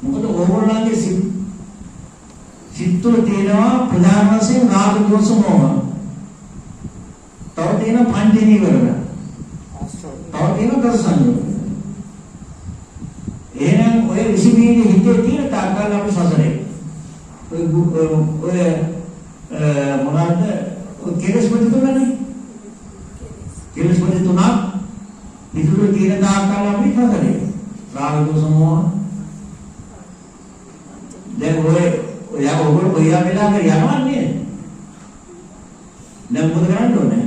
මොකද ඕගොල්ලන්ගේ සිත් තුළ තියෙනවා ප්‍රධාන වශයෙන් රාග දෝෂ මොහ. තව තියෙන පංච නීවරණ. තව තියෙන දස සංයෝග. එහෙනම් ඔය 22 හිතේ තියෙන තාක්කල් අපි සසරේ. ඔය මොනවාද? කෙලස් පොඩි තුනනේ. කෙලස් පොඩි තුනක් ඉතුරු තියෙන තාක්කල් අපි සසරේ. රාග දෝෂ මොහ. දැන් ඔය ඔයගොල්ලෝ කොයියා වෙලා යනවා නේද? දැන් මොකද කරන්න ඕනේ?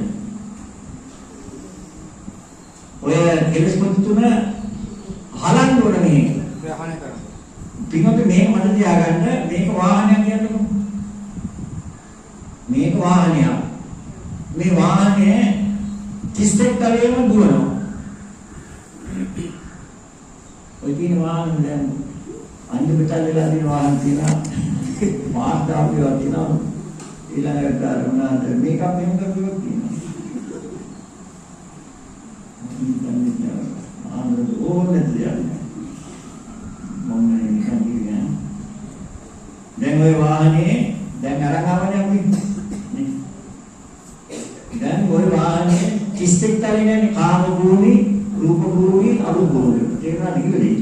ඔය කෙලස් පොඩි තුන හලන්න ඕනේ මේක. වහන කරා. පින්වත්නි මේක මට තියාගන්න මේක වාහනයක් කියන්නකො. මේක වාහනයක්. මේ වාහනේ 30ක් තලයේම දුවනවා. ඔය කියන වාහන දැන් අන්‍ය පිටල් වෙලා තියෙන වාහන තියෙනවා. මාර්ගාපියවත් තියෙනවා. ඊළඟට මොනවාද මේකක් මෙහෙම කරපුවක් තියෙනවා. ඕනේ දෙයක්. මම නිකන් කියන්නේ. දැන් ওই වාහනේ දැන් අරන් ආවනේ අපි. දැන් ওই වාහනේ 30ක් තලින්නේ කාම භූමි, රූප භූමි, අරූප භූමි. ඒකලා දිගුනේ.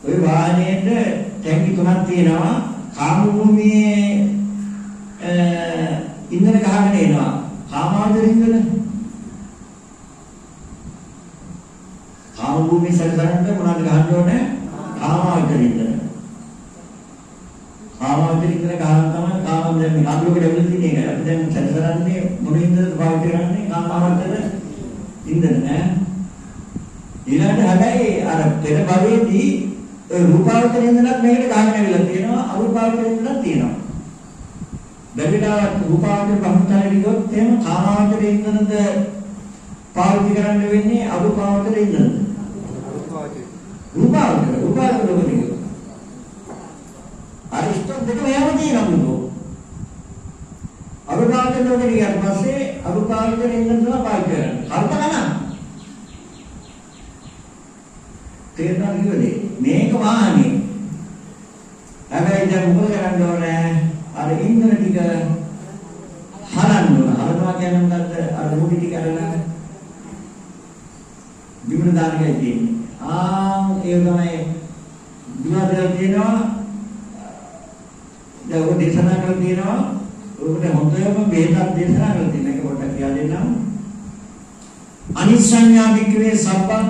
ওই වාහනේට ටැංකි තුනක් තියෙනවා. කාම භූමියේ ඉන්ධන ගහගෙන එනවා. කාමාවචර ඉන්ධන. කාම භූමියේ සැරිසරන්න මොනවද ගහන්න ඕනේ? කාමාවචර ඉන්ධන. කාමාවචර ඉන්ධන ගහන තමයි කාම දැන් මේ අභියෝග ලැබෙන තියෙන එක. අපි දැන් සැරිසරන්නේ මොන ඉන්ධනද පාවිච්චි කරන්නේ? කාමාවචර ඉන්ධන ඈ. ඊළඟට හැබැයි අර පෙර භවයේදී රූපාවචර ඉන්ධනත් මේකට ගහගෙන ඇවිල්ලා තියෙනවා. අරූපාවචර ඉන්ධනත් තියෙනවා. බැරිලා රූපාවචර බහුතරය ගියොත් එහෙම කාමාවචර ඉන්ධනද පාවිච්චි කරන්න වෙන්නේ අරූපාවචර ඉන්ධනද? රූපාවචර ලෝකෙදී අර ඉස්තර දෙකම යම තියෙනවා. අරූපාවචර ලෝකෙදී ඊට පස්සේ අරූපාවචර ඉන්ධන තමයි පාවිච්චි කරන්නේ. කල්පනා තේරෙනවා කිව්වනේ මේක වාහනේ. හැබැයි දැන් මොකද කරන්න ඕනේ? අර ඉන්ධන ටික හරන්න ඕන. හරනවා කියන්නේ මොකද්ද? අර මුටි ටික අරලා බිමට දාන්න කියන්නේ. ඒ තමයි දුරදල් තියෙනවා. දැන් ඔය දේශනා කරලා තියෙනවා. ඔකට හොඳම බේතක් දේශනා කරලා තියෙන එක පොඩ්ඩක් කියලා දෙන්නම්. අනිසඤ්ඤා වික්‍රේ සබ්බං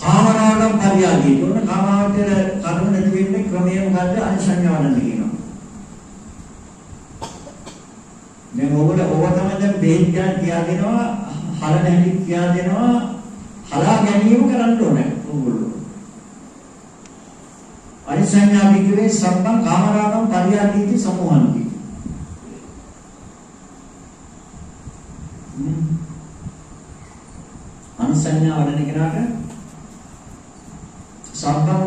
කාමරාගම් පරියාදී. උන කාමාවචර කර්ම නැති වෙන්නේ ක්‍රමය මොකද්ද? අනිසඤ්ඤාවනද කියනවා. දැන් ඔබ තමයි දැන් බේත් ගන්න කියා දෙනවා. හල නැති කියා දෙනවා. හලා ගැනීම කරන්න ඕනේ ඕගොල්ලෝ. අනිසඤ්ඤා වික්‍රේ සබ්බං කාමරාගම් පරියාදීති සමෝහන්ති. අනිසඤ්ඤා වඩන කෙනාට සබ්බං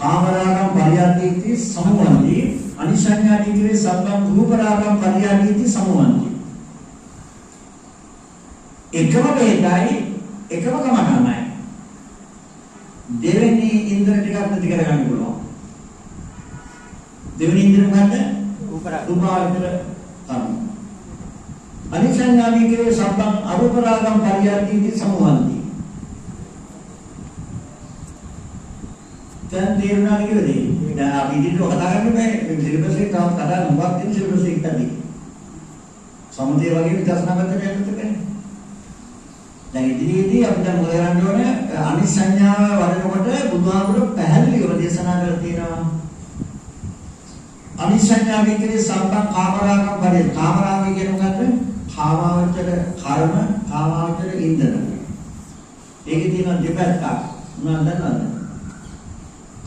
කාමරාගම් පරියාදීති සමෝහන්ති. අනිසඤ්ඤා වික්‍රේ සබ්බං රූපරාගම් පරියාදීති සමෝහන්ති. එකම වේදයි එකම කමකමයි. දෙවෙනි ඉන්ද්‍ර ටිකක් නැති කරගන්න පුළුවන්. දෙවෙනි ඉන්ද්‍ර මොකද්ද? රූපාවචර කර්ම. අනිසඤ්ඤා වික්‍රේ සබ්බං අරූපරාගම් පරියාදීති සමෝහන්ති. දැන් තේරුණා නේද? දැන් අපි ඉදිරියට කතා කරන්නේ මේ සිලබස් එක තාම කතා නොවක් තියෙන සිලබස් එකක් තමයි. සමුදේ වගේ විදර්ශනා කරන්න යන්නත් දැන් ඉදිරියේදී අපි දැන් මොකද කරන්න ඕනේ? අනිසඤ්ඤාව වඩනකොට බුදුහාමුදුරුවෝ පැහැදිලිව දේශනා කරලා තියෙනවා. අනිසඤ්ඤා වික්‍රේ සබ්බං කාමරාගම් පරිය. කාමරාගය කියන්නේ මොකද්ද? කාමාවචර කර්ම, කාමාවචර ඉන්ධන. ඒකේ තියෙන දෙපැත්තක්. මොනවද දන්නවද?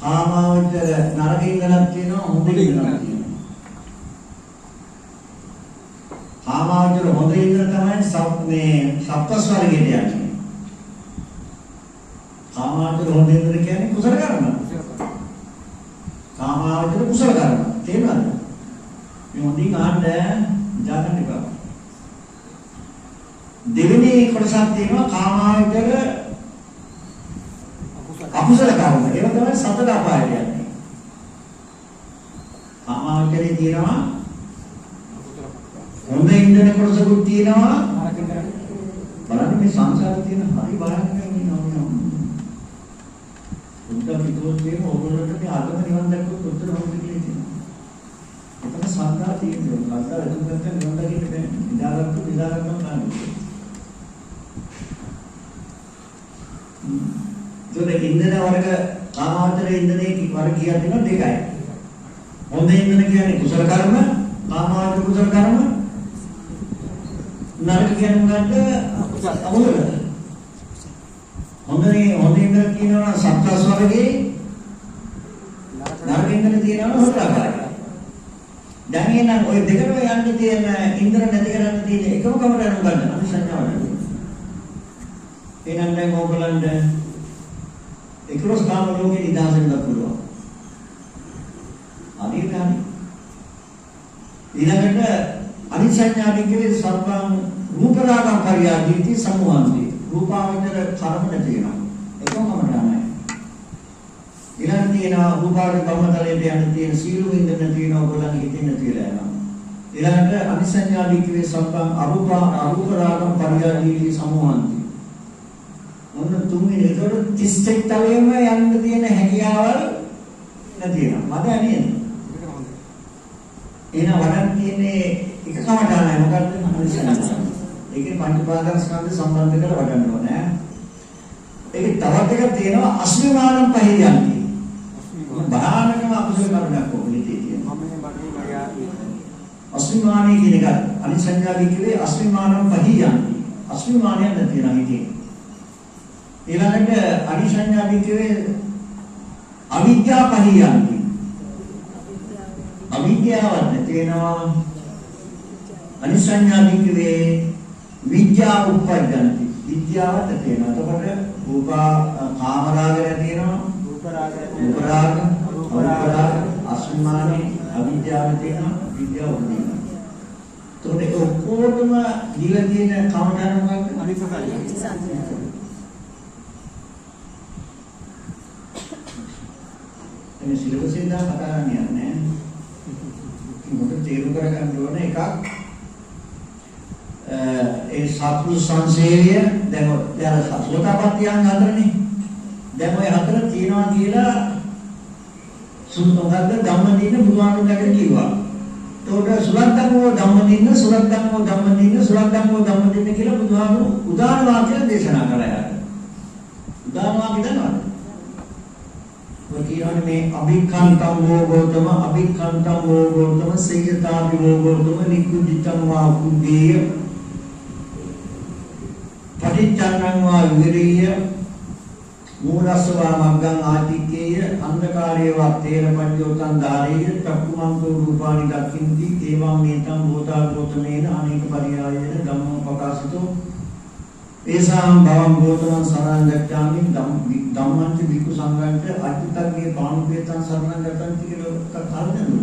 කාමාවචර නරක ඉන්ධනක් තියෙනවා, හොඳ ඉන්ධනක් තියෙනවා. කාමාවචර හොඳ ඉන්ද්‍ර තමයි මේ සප්තස් වර්ගයට යන්නේ. කාමාවචර හොඳ ඉන්ද්‍ර කියන්නේ කුසල කර්ම. කාමාවචර කුසල කර්ම. තේරුණාද? මේ හොඳින් අහන්න ජාතක එක. දෙවෙනි කොටසක් තියෙනවා කාමාවචර අකුසල කර්ම. ඒක තමයි සතර අපාය කියන්නේ. කාමාවචරයේ තියෙනවා හොඳ ඉන්ද්‍රන කොටසකුත් තියෙනවා. බලන්න මේ සංසාරේ තියෙන හරි භයානක වෙනවා. උන්ට පිටුවත් කියන ඕගොල්ලන්ට මේ ආත්ම නිවන් දැක්කොත් උත්තර හොඳ කියලා තියෙනවා. එතන සංඝා තියෙනවා. සංඝා එතුන්ට නිවන් දකින්න බෑ. නිදාගන්න ගන්න. ඒක ඉන්ද්‍රන වර්ග කාමාවචරයේ ඉන්ද්‍රනේ වර්ග කියලා තියෙනවා දෙකයි. හොඳ ඉන්ද්‍රන කියන්නේ කුසල කර්ම, කාමාවචර කුසල කර්ම. නරක කියන්නේ මොකද්ද? අකුසල. හොඳ ඉන්ද්‍ර කියනවා සත්‍යස් වර්ගයේ නරක ඉන්ද්‍ර තියෙනවා හොරාකාරය. දැන් එනනම් ওই දෙකම යන්න තියෙන ඉන්ද්‍ර නැති කරන්න තියෙන එකම කමරණ ගන්න අනිසංඥාවට. එහෙනම් දැන් ඕගලන්ට 11 කාම ලෝකේ නිදහස් වෙන්න පුළුවන්. අනිවාර්යයි. ඊළඟට අනිසංඥාදිකේ සර්වං රූපරාගම් පරියාදීති සමුහන්ති. රූපාවචර කර්ම නැති වෙනවා. එකම කමරණයි. ඊළඟ තියෙනවා රූපාවචර කර්මතලයට යන තියෙන සීල විඳින්න තියෙනවා ඕගලන් හිතෙන්න තියලා යනවා. ඊළඟට අනිසංඥාදිකේ සර්වං අරූපරාගම් පරියාදීති සමුහන්ති. මොන තුන්වෙනි ඒතකොට 31 තලයේම යන්න තියෙන හැකියාවල් නැති වෙනවා. මද නේද? එහෙනම් වඩන් තියෙන්නේ එක කමටානයි මොකද්ද? අනිසංඥා. ඒකේ පංචපාදස්කන්ධ සම්බන්ධ කරලා වඩන්න ඕනේ. ඒකේ තවත් එකක් තියෙනවා අස්මිමානම් පහියන්ති. බාහනකම අකුසල කර්මයක් ඕනේ තියෙනවා. අස්මිමානී කියන එක අනිසංඥාදී කිව්වේ අස්මිමානම් පහියන්ති. අස්මිමානය නැති වෙනා හිතේ. ඊළඟට අනිසංඥාදී කිව්වේ අවිද්‍යා පහියන්ති. අවිද්‍යාව නැති වෙනවා. අනිසංඥාදී කිව්වේ විද්‍යාව උප්පජ්ජන්ති. විද්‍යාව නැති වෙනවා. එතකොට කාමරාග නැති වෙනවා. රූපරාග අස්මිමානේ අවිද්‍යාව නැති වෙනවා. විද්‍යාව උපදිනවා. එතකොට ඔක්කොටම දීලා තියෙන කමඨාන මොකක්ද? අනිසංඥා. එනේ සිලබස් එකෙන් කතා කරන්න යන්නේ. මොකද තේරුම් කරගන්න ඕන එකක් ඒ සත්පුරුෂ සංසේවය දැන් සෝතාපට්ටියන් හතරනේ. දැන් ওই හතර තියනවා කියලා සුන්දරද ධම්මදින බුදුහාමුදුරුවෝ කිව්වා. ඒකට සුලද්දම්මෝ ධම්මදින කියලා බුදුහාමුදුරුවෝ උදාන වාක්‍ය දේශනා කළා. උදාන වාක්‍ය දන්නවද? කියනවානේ මේ අභික්ඛන්තම් වෝගෝතම සේයතාපි වෝගෝතම නිකුද්ධිතම් වා කුද්ධේය පටිච්චන්නං වා විරිය මූලස්සවා මග්ගං ආදික්කේය අන්ධකාරයේ වත්තේන පඤ්චෝතං ධාරේය චක්කුමන්තෝ රූපානි දක්ඛින්ති ඒවං මේතං භූතා ගෝතමේන අනේක පරියායේන ධම්මෝ ප්‍රකාශිතෝ ඒසාම් භවං ගෝතමං සරණං ගච්ඡාමි ධම්මංච විකු සංඝංච අච්චුතග්ගේ පාණුපේතං සරණං ගච්ඡanti කියලා කල්දනු.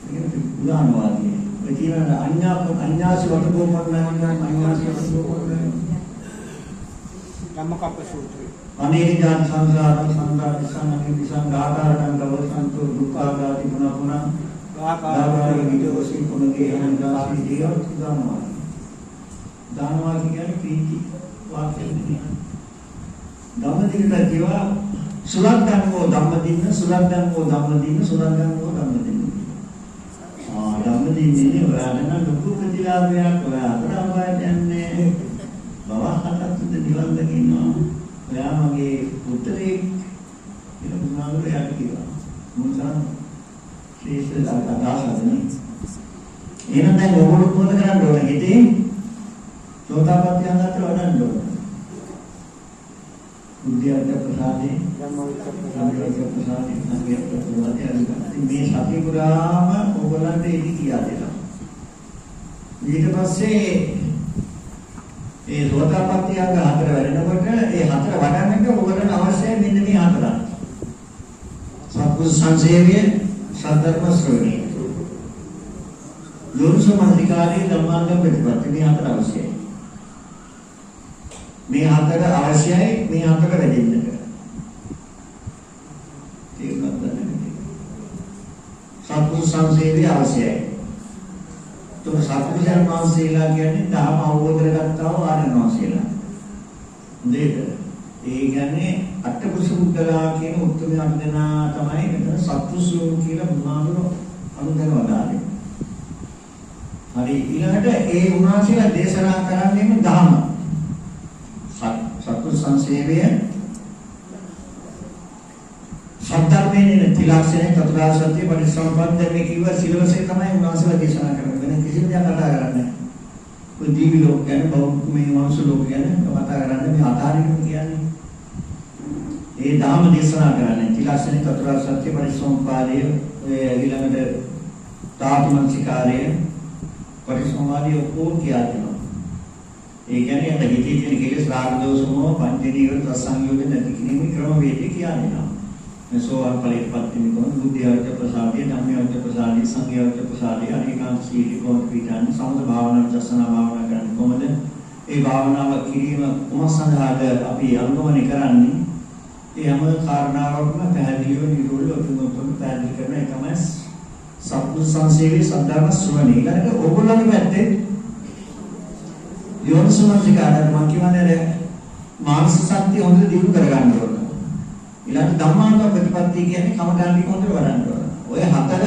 ඒක උදාන වාක්‍යය. ඒ කියන අඤ්ඤාසි වතකෝපන්නං ධම්මකප්ප සූත්‍රය. අනේජාන සංසාරං සංඝාතිසං සංඝාකාරං ගවසන්තෝ දුක්ඛාගාති පුනః ආකාරය විදෝසී පුනගේ අනන්දාසි දේව උදානවා. දානවා කියන්නේ ප්‍රීති වාක්‍යය. ධම්මදිනට කියවා සුලද්දම්මෝ ධම්මදින්න. ධම්මදින්නේ ඔයාලට ලොකු ප්‍රතිලාභයක්. ඔයා අතර අපායට යන්නේ. බව හතත් නිවන් දකින්නවා. ඔයා මගේ පුත්‍රයෙක් කියලා බුදුහාමුදුරුවෝ කිව්වා. මොනවා ශ්‍රේෂ්ඨ අදාසදනේ. එහෙනම් දැන් ඕගොල්ලෝ මොකද කරන්න ඕනේ හිතේ? සෝතාපට්ටි අංගතර වඩන්න ඕනේ. බුද්ධියට ප්‍රසාදේ ධම්මවිචක්ක ප්‍රසාදේ සංගයත් ප්‍රසාදේ මේ සතිය පුරාම ඕගොල්ලන්ට ඉදි කියා දෙනවා. ඊට පස්සේ ඒ සෝතාපට්ටි අංග හතර වැඩෙනකොට ඒ හතර වඩන්නට ඕගොල්ලන්ට අවශ්‍යයි මෙන්න මේ හතර. සත්පුරුෂ සංසේවය, සද්ධර්ම ශ්‍රවණය, යෝනිසෝමනසිකාරී ධම්මාංග ප්‍රතිපatti මේ හතර අවශ්‍යයි. මේ හතර අවශ්‍යයි මේ හතර වැඩෙන්නට. සංසේවය අවශ්‍යයි. તો සත්පුරුෂයන් වහන්සේලා කියන්නේ ධර්ම අවබෝධ කරගත්තා වූ ආර්යයන් වහන්සේලා. නේද? ඒ කියන්නේ අටපුරුෂ පුද්ගලයා කියන උත්තරයන් දෙනා තමයි මෙතන සත්පුරුෂයෝ කියලා බුදුහාමුදුරුවෝ අනුදැන වදාළේ. හරි ඊළඟට ඒ උන්වහන්සේලා දේශනා කරන්නේම ධර්ම. සත්පුරුෂ සංසේවය සත්‍යර්මයේ තිලක්ෂණේ චතුරාර්ය සත්‍ය පරිසම්පන්න මේ කිව්ව සිලබස් එක තමයි උන්වහන්සේලා දේශනා කරන්නේ. වෙන කිසිම දෙයක් කතා කරන්නේ නැහැ. ඔය දීවි ලෝක ගැන බෞද්ධ මේ මනුෂ්‍ය ලෝක ගැන කතා කරන්නේ මේ අතාරින්න කියන්නේ. ඒ ධර්ම දේශනා කරන්නේ තිලක්ෂණේ චතුරාර්ය සත්‍ය පරිසම්පාදයේ ඊළඟට තාපමංචිකාරය පරිසම්වාදී ඔක්කොම කියලා දෙනවා. ඒ කියන්නේ අර හිතේ තියෙන කෙලෙස් රාග දෝෂමෝ පංචනීය රසංයෝග නැති කිරීමේ ක්‍රම වේදේ කියලා දෙනවා. මේ සෝවාන් ඵලයටපත් වෙන කොහොමද බුද්ධියවච ප්‍රසාදිය ධම්මයවච ප්‍රසාදිය සංඝයවච ප්‍රසාදිය අනිකාන්ත සීලී කොහොමද පිටන්නේ සමත භාවනා විදර්ශනා භාවනා කරන්නේ කොහොමද ඒ භාවනාව කිරීම කොහොම සඳහාද අපි අනුගමනය කරන්නේ ඒ හැම කාරණාවක්ම පැහැදිලිව නිරෝධ ඔතුමතුන් පැහැදිලි කරන එකමයි සත්පුරුෂ සංසේවයේ සද්ධර්ම ශ්‍රවණය. ඊළඟට ඕගොල්ලන්ගේ පැත්තේ යෝනිසමස්කාරය මම කියන්නේ මානසික ශක්තිය හොඳට දියුණු කරගන්න ඕන. ඊළඟ ධම්මානුව ප්‍රතිපත්තිය කියන්නේ කමඨාන් ටික හොඳට වඩන්න ඕන. ඔය හතර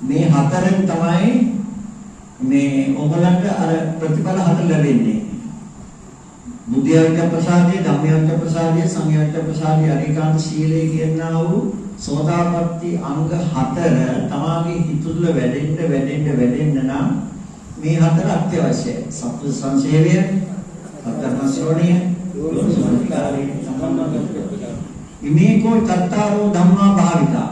මේ හතරෙන් තමයි මේ ඕගොල්ලන්ට අර ප්‍රතිඵල හතර ලැබෙන්නේ. බුද්ධියවිත ප්‍රසාදයේ, ධම්මයවිත ප්‍රසාදයේ, සංඝයවිත ප්‍රසාදයේ අනිකාන්ත සීලය කියනවා වූ සෝතාපට්ටි අංග හතර තමාගේ හිත තුළ වැඩෙන්න නම් මේ හතර අත්‍යවශ්‍යයි. සත්පුරුෂ සංසේවය, සද්ධර්ම ශ්‍රවණය, යෝනිසමස්කාරය, ඉමේකෝ තත්තාරෝ ධම්මා භාවිතා.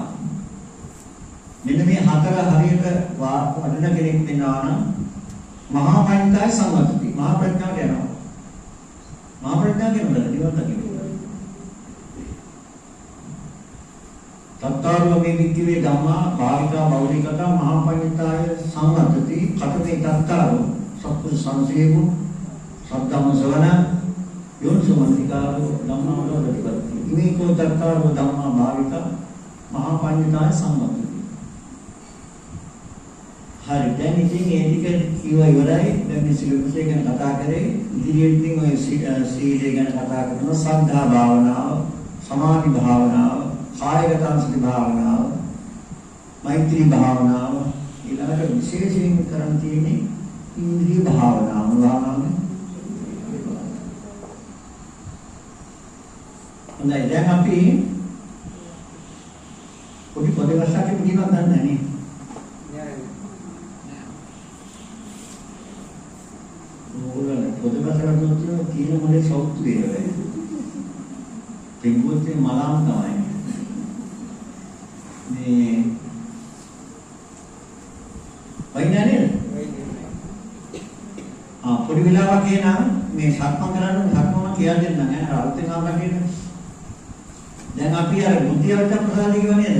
මෙන්න මේ හතර හරියට වඩන කෙනෙක් වෙනවා නම් මහා පඤ්චාය සම්මතති. මහා ප්‍රඥාවට යනවා. මහා ප්‍රඥාව කියනද නිවන් දකින්න. තත්තාරෝ මේ වික්කවේ ධම්මා භාවිතා බෞද්ධිකතා මහා පඤ්චාය සම්මතති. කතමේ තත්තාරෝ සත්පුරුෂ සංසේවෝ සද්ධම්ම ශ්‍රවණ යෝනිසමස්කාරෝ ධම්මානුව ප්‍රතිපත්ති. ඉමේකෝ තත්තාරෝ ධම්මා භාවිතා මහා පඤ්චාය සම්මතති. හරි දැන් ඉතින් ඒ ටික කිව්වා ඉවරයි. දැන් මේ සිලබස් එක ගැන කතා කරේ. ඉදිරියට ඉතින් ඔය සීලය ගැන කතා කරනවා. සද්ධා භාවනාව, සමාධි භාවනාව, කායගත සති භාවනාව, මෛත්‍රී භාවනාව, ඊළඟට විශේෂයෙන් කරන් තියෙන්නේ ඉන්ද්‍රිය භාවනාව. හොඳයි දැන් අපි පොඩි පොඩවසක් කියනවා දන්නේ නේ. පොදවසකට තියෙන මොලේ සෞතු වේරයි. තෙන්ගොත්තේ මලම් තමයි. මේ වයින්නේ පොඩි වෙලාවක් එනවා මේ සක්මන් කරන්න සක්මම කියලා දෙන්න නෑ අලුතෙන් ආවා කියන. දැන් අපි අර බුද්ධියවට ප්‍රසාදී කියව නේද?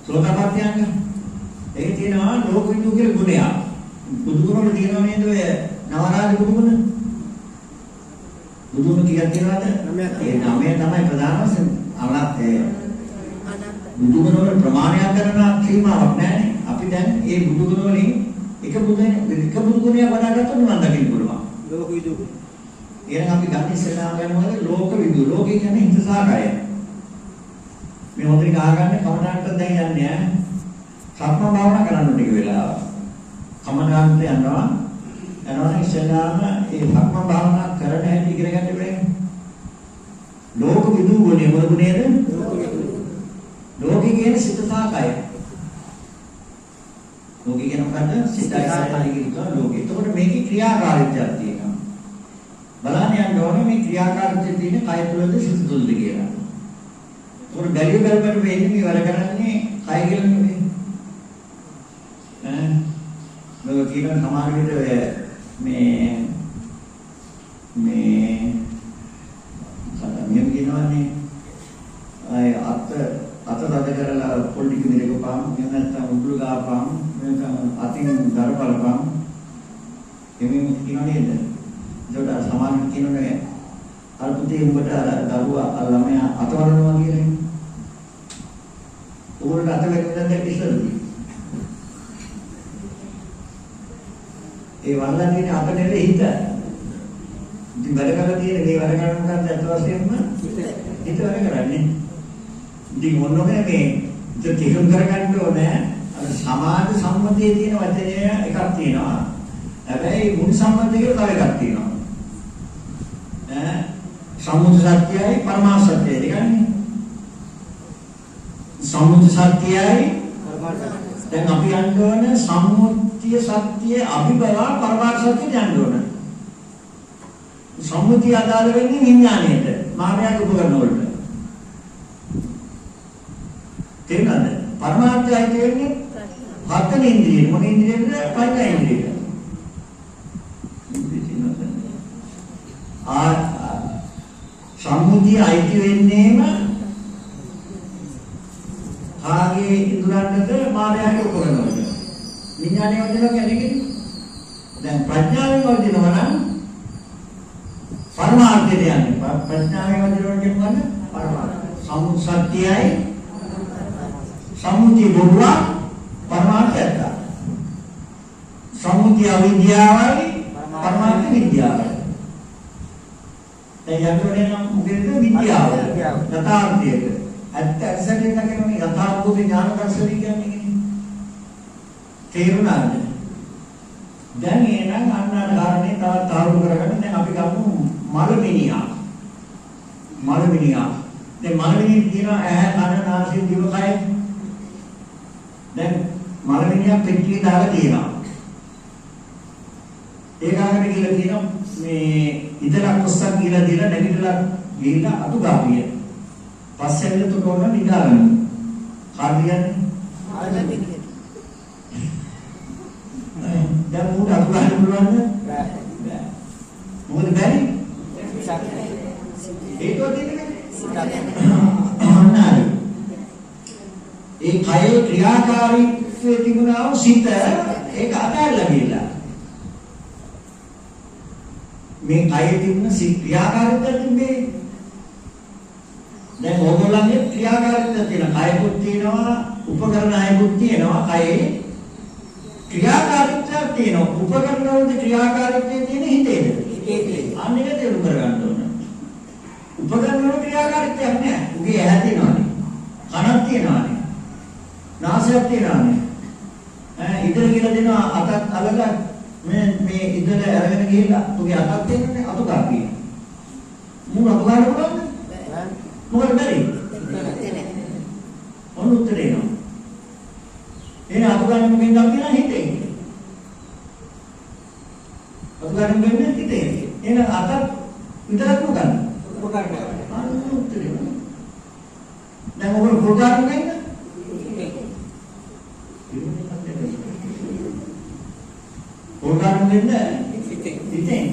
සෝතාපට්ඨියංග. ඒක තියෙනවා ලෝක විදු කියලා ගුණයක්. බුදුගුණ වල තියෙනවා නේද ඔය නවරාජ බුදුගුණ? බුදුගුණ කීයක් තියෙනවද? 9ක්. ඒ 9 තමයි ප්‍රධාන වශයෙන් අනත් බුදුගුණ වල ප්‍රමාණයක් කරන සීමාවක් නැහැ. අපි දැන් මේ බුදුගුණ වලින් එක බුදුගුණයක් වඩාගත්තොත් නිවන් දකින්න පුළුවන්. ලෝක විදු. එහෙනම් අපි ගන්න ඉස්සෙල්ලා ගන්නවද ලෝක විදු. ලෝකේ කියන්නේ හිත සාකය. මේ හොඳට ගහගන්න කමනාන්ට දැන් යන්නේ ඈ. සක්ම භාවනා කරන්න ටික වෙලාව. කමනාන්ට යනවා. යනවා ඉස්සෙල්ලාම ඒ සක්ම භාවනා කරන හැටි ඉගෙන ගන්න බෑ. ලෝක විදු වනේ මොකද නේද? ලෝකේ කියන්නේ සිත සාකය. ලෝකේ කියන මොකද්ද? සිතයි සාකය කියනවා ලෝකේ. එතකොට මේකේ ක්‍රියාකාරීත්වයක් තියෙනවා. බලන්න යන්න ඕනේ මේ ක්‍රියාකාරීත්වය තියෙන කය තුළද සිත තුළද කියලා. ඒකට බැරිය බැලුවට වෙන්නේ මේ වැඩ කරන්නේ කය කියලා නෙමෙයි. මේක කියන සමාන විදිහට මේ සාමාන්‍යයෙන් කියනවානේ අය අත තද කරලා පොඩි කිමිරක පාම් එහෙම නැත්නම් උඩු ගාපම් අතින් දරපලපම් එමෙන්න කියනවා නේද? ඒකට සමාන කියනනේ අර පුතේ උඹට අර දරුවා අර ළමයා අතවරනවා කියන්නේ. ඕගොල්ලෝ අත වෙනදට ඉස්සරදී. ඒ වල්ලන්නේ අත නෙවෙයි හිත. ඉතින් වැඩ කරලා තියෙන මේ වැඩ කරන මොකක්ද අත වශයෙන්ම හිත වැඩ කරන්නේ. ඉතින් මොනෝනේ මේ තේරුම් කරගන්න ඕනේ අර සමාජ සම්මතයේ තියෙන වචනය එකක් තියෙනවා. හැබැයි මුල් සම්මතය කියලා තව එකක් තියෙනවා. සම්මුති සත්‍යයයි පරමාර්ථ සත්‍යයයි දෙකන්නේ. සම්මුති සත්‍යයයි දැන් අපි යන්න ඕන සම්මුතිය සත්‍යයේ අභිබවා පරමාර්ථ සත්‍යයට යන්න ඕන. සම්මුතිය අදාළ වෙන්නේ විඥාණයට මායාවේ උපකරණ වලට. තේරුණාද? පරමාර්ථයයි කියන්නේ හතන ඉන්ද්‍රිය මොන ඉන්ද්‍රියද? පංච ඉන්ද්‍රිය. සම්මුතිය අයිති වෙන්නේම ආගේ ඉඳුරන්නද මායාවේ උපකරණ වලට. විඥානයේ වදිනවා කියන්නේ දැන් ප්‍රඥාවෙන් වදිනවා නම් පරමාර්ථයට යන්නේ. ප්‍රඥාවෙන් වදිනවා කියන්නේ පරමාර්ථ. සම්මුතියයි සම්මුතිය බොරුව පරමාර්ථයට. සම්මුතිය අවිද්‍යාවයි පරමාර්ථ විද්‍යාවයි. දැන් යන්නේ නම් මොකේද විද්‍යාව. යථාර්ථයට. ඇත්ත ඇසකින් නැගෙනනේ යථාභූත ඥාන දර්ශනය කියන්නේ. තේරුණාද? දැන් එනං අන්නාට කාරණේ තවත් ආරුම් කරගන්න. දැන් අපි ගමු මලමිනියා. දැන් මලමිනිය කියන ඇහැ කන නාසය දිව කය. දැන් මලමිනියා පෙට්ටිය දාලා තියෙනවා. ඒකාගෙන කියලා තියෙනවා මේ ඉදලා කොස්සක් කියලා දීලා නැගිටලා ගිහිල්ලා අතු ගාපිය. පස්සේ ඇවිල්ලා තෝරන නිදාගන්න. කාර්යයන්නේ ආලමිනිය. දැන් උඩ අතු ගන්න පුළුවන්ද? බෑ. මොකද බැරි? ඒකෝ දෙන්නේ. ඒ කයේ ක්‍රියාකාරීත්වයේ තිබුණා වූ සිත ඒක අතහැරලා ගිහලා. මේ කයේ තිබුණ ක්‍රියාකාරීත්වය තිබේ. දැන් ඕගොල්ලන්ගේ ක්‍රියාකාරීත්වය තියෙනවා. කයකුත් තියෙනවා, උපකරණ හයකුත් තියෙනවා. කයේ ක්‍රියාකාරීත්වයක් තියෙනවා. උපකරණ වල ක්‍රියාකාරීත්වය තියෙන හිතේද? හිතේ. අන්න ඒක තේරුම් කරගන්න ඕන. උපකරණ වල ක්‍රියාකාරීත්වයක් නැහැ. උගේ ඇහැ තියෙනවානේ. කනක් තියෙනවානේ. නාසයක් තියෙනවානේ. ඉදිරිය කියලා දෙනවා අතත් අලග මේ ඉදිරිය අරගෙන ගිහිල්ලා උගේ අතක් තියෙනනේ අතු ගාපිය. මූණ අතු ගන්න පුළුවන්ද? මොකද බැරි? ඔන්න උත්තරේ නෝ. එන අතු ගන්න මොකෙන්ද කියලා හිතේ. අතු ගන්න බැන්නේ හිතේ. එන අතත් විතරක් මොකක්ද? අන්න උත්තරේ. දැන් ඔබ ප්‍රෝග්‍රෑම් එකෙන්ද? ප්‍රෝග්‍රෑම් එකෙන්ද? හිතේ.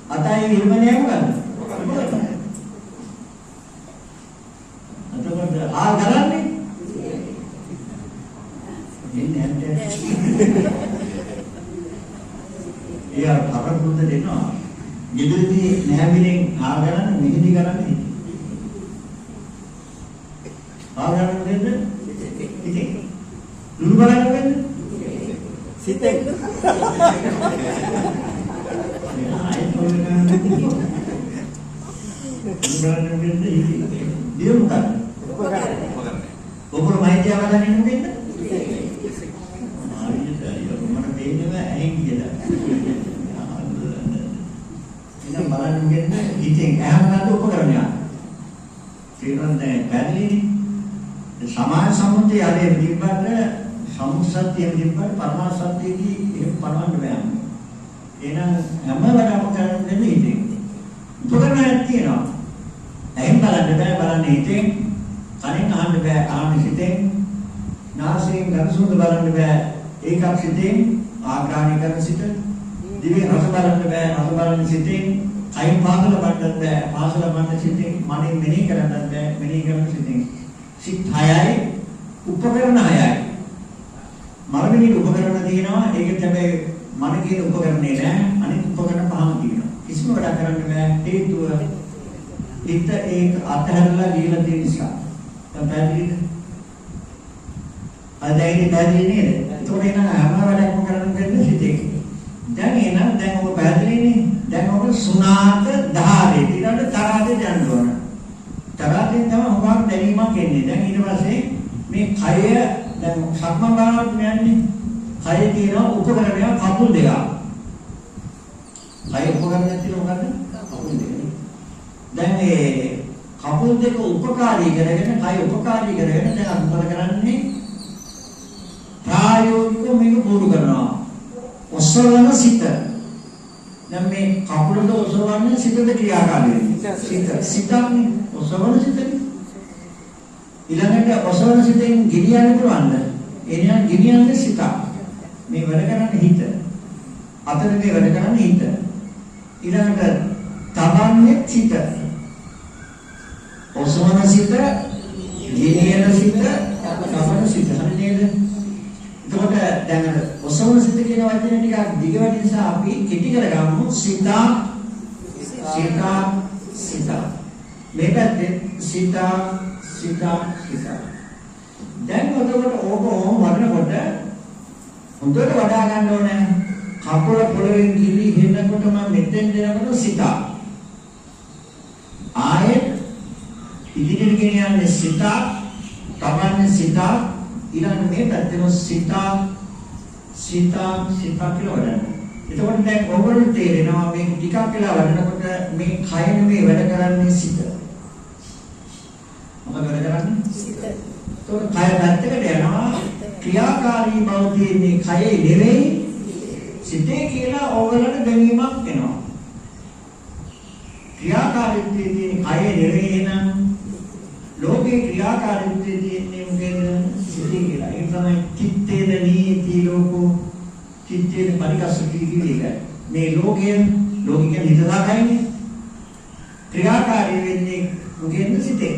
අතයි විමනේ මොකක්ද? අතකොට ආ කරන්නේ? එන්නේ නැද්ද? එයා පරපුරුද්ද දෙනවා. ගෙදරදී නැහැමිනෙන් ආ කරන්නේ මෙහෙදි කරන්නේ. ආ කරන්නේ දෙන්න? ඉතින් ලුණු බලන්න වෙන්න? සිතෙන්. ආයි පොල්ගන්න. ලුණු වෙන්න ඉතින්. දියු මොකක්ද? ඔබ මයිතිය වලන්නේ මොකෙන්ද? ආයෙත් මම දෙන්නේ ඇහෙන් කියලා. ඉතින් බලන්න මොකෙන්ද? ඉතින් ඇහමකට උපකරණයක්. ශ්‍රීරන්තේ පැහැදිලිනේ. සමාජ සම්මුතිය ආදී විදිහට සම්මුතිය විදිහට පරමාර්ථ සත්‍යයේදී එහෙම පනවන්න බෑ. එහෙනම් හැම වෙලාවම කරන්නේ ඉතින්. උපකරණයක් තියෙනවා. ඇහෙන් බලන්න බෑ බලන්නේ හිතෙන්. කනෙන් අහන්න බෑ අහන්නේ හිතෙන්. නාසයෙන් ගඳ සුවඳ බලන්න බෑ ඒකක් හිතෙන්. ආග්‍රහණය කරන සිත. දිවෙන් රස බලන්න බෑ රස බලන්නේ සිතෙන්. කයින් පහස ලබන්නත් බෑ පහස ලබන්න සිතෙන්. මනෙන් මෙනෙහි කරන්නත් බෑ මෙනෙහි කරන සිතෙන්. සිත් 6යි උපකරණ 6යි. මනමිනී උපකරණ තියෙනවා ඒක තමයි මන කියන උපකරණේ නෑ අනිත් උපකරණ පහම තියෙනවා. කිසිම වැඩක් කරන්න බෑ හේතුව හිත ඒක අතහැරලා ගිහලා තියෙන නිසා. දැන් පැහැදිලිද? අද දැන් පැහැදිලි නේද? ඒතකොට එන හැම වැඩක්ම කරන්න බැන්නේ සිතේ. දැන් ඔබ පැහැදිලිනේ. දැන් ඔබ සුණාත ධාරේ ඊළඟ තරහේ යන්න ඕන. තරහෙන් තමයි ඔබට දැනීමක් එන්නේ. දැන් ඊට පස්සේ මේ කය දැන් සක්මන් භාවනාවට යන්නේ. කය තියෙන උපකරණය කකුල් දෙක. කය උපකරණයක් තියෙන මොකද්ද? කකුල් දෙක. දැන් මේ කකුල් දෙක උපකාරී කරගෙන කය උපකාරී කරගෙන දැන් අපි මොකද කරන්නේ? ප්‍රායෝගිකව මේක පුරුදු කරනවා. ඔසවන සිත. දැන් මේ කකුලට ඔසවන්නේ සිතද ක්‍රියාකාරී වෙන්නේ. සිතන්නේ ඔසවන සිතනේ. ඊළඟට ඔසවන සිතෙන් ගෙනියන්න පුළුවන්ද? එනියන් ගෙනියන්නේ සිත. මේ වැඩ කරන්නේ හිත. අතන මේ වැඩ කරන්නේ හිත. ඊළඟට තබන්නේ සිත. ඔසවන සිත, ගෙනියන සිත, තබන සිත. හරි නේද? එතකොට දැන් ඔසවන සිත කියන වචනේ ටිකක් දිග වැඩි නිසා අපි කෙටි කරගමු සිත. මේ පැත්තේ සිත. දැන් ඔතකොට ඕක වඩනකොට හොඳට වඩා ගන්න ඕනේ. කකුල පොළවෙන් ගිලි හෙන්නකොට මම මෙතෙන් දෙනකොට සිත. ආයෙත් ඉදිරියට ගෙනියන්නේ සිත, තබන්නේ සිත. ඊළඟ මේ පැත්තෙම සිත කියලා වඩන්න. එතකොට දැන් ඔයගොල්ලෝ තේරෙනවා මේ ටිකක් වෙලා වඩනකොට මේ කය නෙමෙයි වැඩ කරන්නේ සිත. මොකද වැඩ කරන්නේ? සිත. ඒතකොට කය පැත්තකට යනවා ක්‍රියාකාරී බව තියෙන්නේ කයේ නෙමෙයි සිතේ කියලා ඔයගොල්ලන්ට දැනීමක් එනවා. ක්‍රියාකාරීත්වයේ තියෙන කයේ නෙමෙයි නම් ලෝකේ ක්‍රියාකාරීත්වයේ තියෙන්නේ මොකේද? සිතේ කියලා. ඒක තමයි චිත්තේද නීති ලෝකෝ චිත්තේද පරිකස්සති කියන්නේ. මේ ලෝකයෙන් ලෝකිකෙන් හිත දාගන්නේ ක්‍රියාකාරී වෙන්නේ මොකෙන්ද? සිතේ.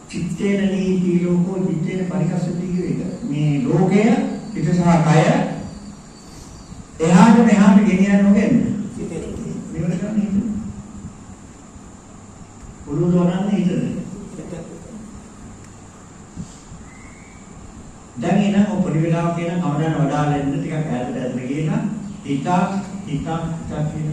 චිත්තේන නීති ලෝකෝ චිත්තේන පරිකස්සති කියන්නේ. මේ ලෝකය හිත සහ කය එහාට මෙහාට ගෙනියන්නේ මොකෙන්ද? සිතේ. මේවල කරන්නේ හිත. පුරුදු වරන්නේ හිතද? දැන් එන පොඩි වෙලාවක කියන කමඩන වඩාලා ඉන්න ටිකක් ඈතට ගිහින් හිතා කියන